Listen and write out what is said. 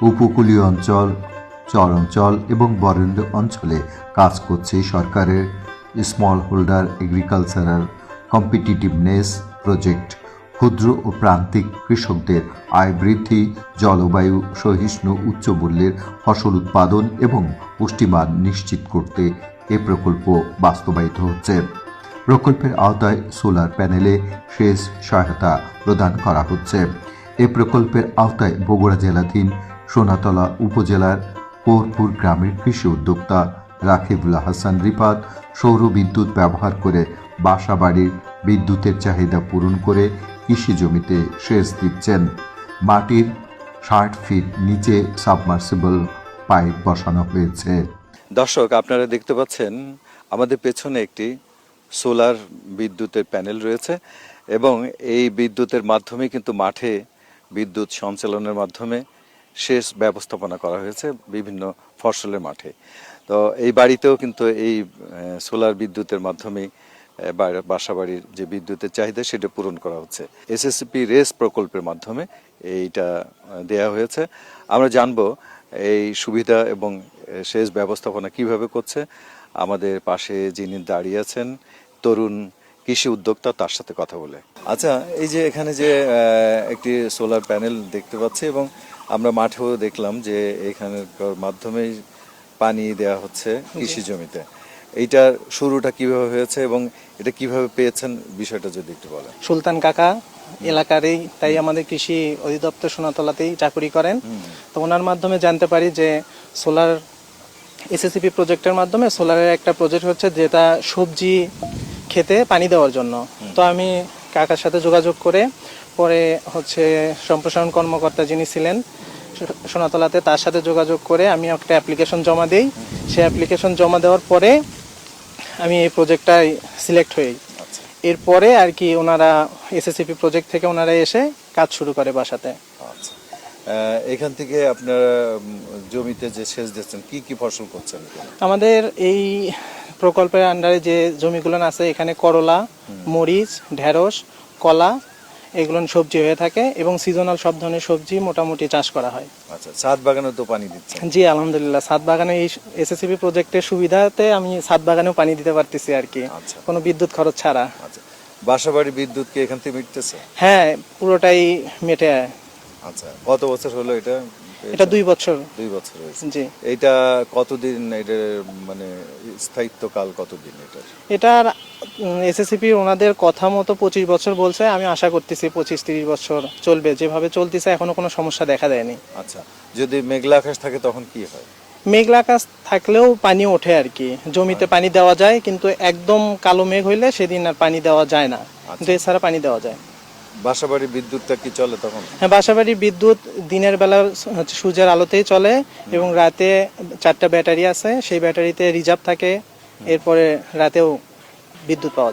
উপকূলীয় অঞ্চল, চর অঞ্চল এবং বরেন্দ্র অঞ্চলে কাজ করছে সরকারের small holder agricultural competitiveness project. ক্ষুদ্র ও প্রান্তিক কৃষকদের আয় বৃদ্ধি, জলবায়ু সহিষ্ণু উচ্চ মূল্যের ফসল উৎপাদন এবং পুষ্টিমান নিশ্চিত করতে এ প্রকল্প বাস্তবায়িত হচ্ছে। প্রকল্পের আওতায় সোলার প্যানেলে সেচ সহায়তা প্রদান করা হচ্ছে। এ প্রকল্পের আওতায় বগুড়া জেলাধীন সোনাতলা উপজেলার কোরপুর গ্রামের কৃষি উদ্যোক্তা রাকিবুল হাসান রিফাত সৌর বিদ্যুৎ ব্যবহার করে বাসাবাড়ির বিদ্যুতের চাহিদা পূরণ করে কৃষি জমিতে সেচ দিচ্ছেন। মাটির ৬০ ফিট নিচে সাবমার্সিবল পাইপ বসানো হয়েছে। দর্শক, আপনারা দেখতে পাচ্ছেন আমাদের পেছনে একটি সোলার বিদ্যুতের প্যানেল রয়েছে এবং এই বিদ্যুতের মাধ্যমে কিন্তু মাঠে বিদ্যুৎ সঞ্চালনের মাধ্যমে সেচ ব্যবস্থাপনা করা হয়েছে বিভিন্ন ফসলের মাঠে। তো এই বাড়িতেও কিন্তু এই সোলার বিদ্যুতের মাধ্যমে বাসাবাড়ির যে বিদ্যুতের চাহিদা সেটা পূরণ করা হচ্ছে। এসএসসিপি রেস প্রকল্পের মাধ্যমে এইটা দেয়া হয়েছে। আমরা জানবো এই সুবিধা এবং সেচ ব্যবস্থাপনা কিভাবে করছে। আমাদের পাশে যিনি দাঁড়িয়ে আছেন তরুণ কৃষি উদ্যোক্তা, তার সাথে কথা বলে। আচ্ছা, এই যে এখানে যে একটি সোলার প্যানেল দেখতে পাচ্ছি এবং আমরা মাঠেও দেখলাম যে এখানের মাধ্যমে পানি দেওয়া হচ্ছে কৃষি জমিতে। এইটার শুরুটা কিভাবে হয়েছে এবং এটা কিভাবে পেয়েছেন বিষয়টা যদি একটু বলেন। সুলতান কাকা এলাকারই, তাই আমাদের কৃষি অধিদপ্তর সোনাতলাতেই চাকরি করেন। তো ওনার মাধ্যমে জানতে পারি যে সোলার এসএসসিপি প্রজেক্টের মাধ্যমে সোলারের একটা প্রজেক্ট হচ্ছে যেটা সবজি খেতে পানি দেওয়ার জন্য। তো আমি কাকার সাথে যোগাযোগ করে পরে হচ্ছে সম্প্রসারণ কর্মকর্তা যিনি ছিলেন সোনাতলাতে, তার সাথে যোগাযোগ করে আমি একটা অ্যাপ্লিকেশন জমা দিই। সেই অ্যাপ্লিকেশন জমা দেওয়ার পরে আমি এই প্রজেক্টটাই সিলেক্ট হই। এরপরে আর কি ওনারা এসএসসিপি প্রজেক্ট থেকে ওনারা এসে কাজ শুরু করে বাসাতে। আচ্ছা, এখান থেকে আপনারা জমিতে যে সেচ দিচ্ছেন কি কি ফসল করছেন? আমাদের এই প্রকল্পের আন্ডারে যে জমিগুলো আছে এখানে করলা, মরিচ, ঢেঁড়স, কলা এগুলো সবজি হয়ে থাকে এবং সিজনাল সব ধরনের সবজি মোটামুটি চাষ করা হয়। আচ্ছা, ছাদ বাগানে তো পানি দিচ্ছেন? জি আলহামদুলিল্লাহ, ছাদ বাগানে এই এসএসসিপি প্রজেক্টের সুবিধাতে আমি ছাদ বাগানেও পানি দিতে পারতেছি আর কি, কোনো বিদ্যুৎ খরচ ছাড়া। আচ্ছা, বাসাবাড়ি বিদ্যুৎ কি এখান থেকে মিটতেছে? হ্যাঁ, পুরোটাই মেটে। আচ্ছা, কত বছর হলো এটা? এটা 2 বছর। 2 বছর হয়েছে। জি। এটা কতদিন, এটা মানে স্থায়িত্বকাল কতদিন এটার? এটার এসএসসিপি ওনাদের কথা মতো 25 বছর বলছে। আমি আশা করতেছি 25-30 বছর চলবে। যেভাবে চলতেছে এখনো কোনো সমস্যা দেখা দেয়নি। আচ্ছা, যদি মেঘলা আকাশ থাকে তখন কি হয়? মেঘলা আকাশ থাকলেও পানি ওঠে আর কি, জমিতে পানি দেওয়া যায়, কিন্তু একদম কালো মেঘ হইলে সেদিন আর পানি দেওয়া যায় না, কিন্তু এছাড়া পানি দেওয়া যায়। বাসাবাড়ি বিদ্যুৎটা কি চলে তখন? হ্যাঁ, বাসাবাড়ি বিদ্যুৎ দিনের বেলা হচ্ছে সূর্যের আলোতেই চলে এবং রাতে 4টা ব্যাটারি আছে, সেই ব্যাটারিতে রিজার্ভ থাকে, এরপরে রাতেও বিদ্যুৎ পাওয়া যায়।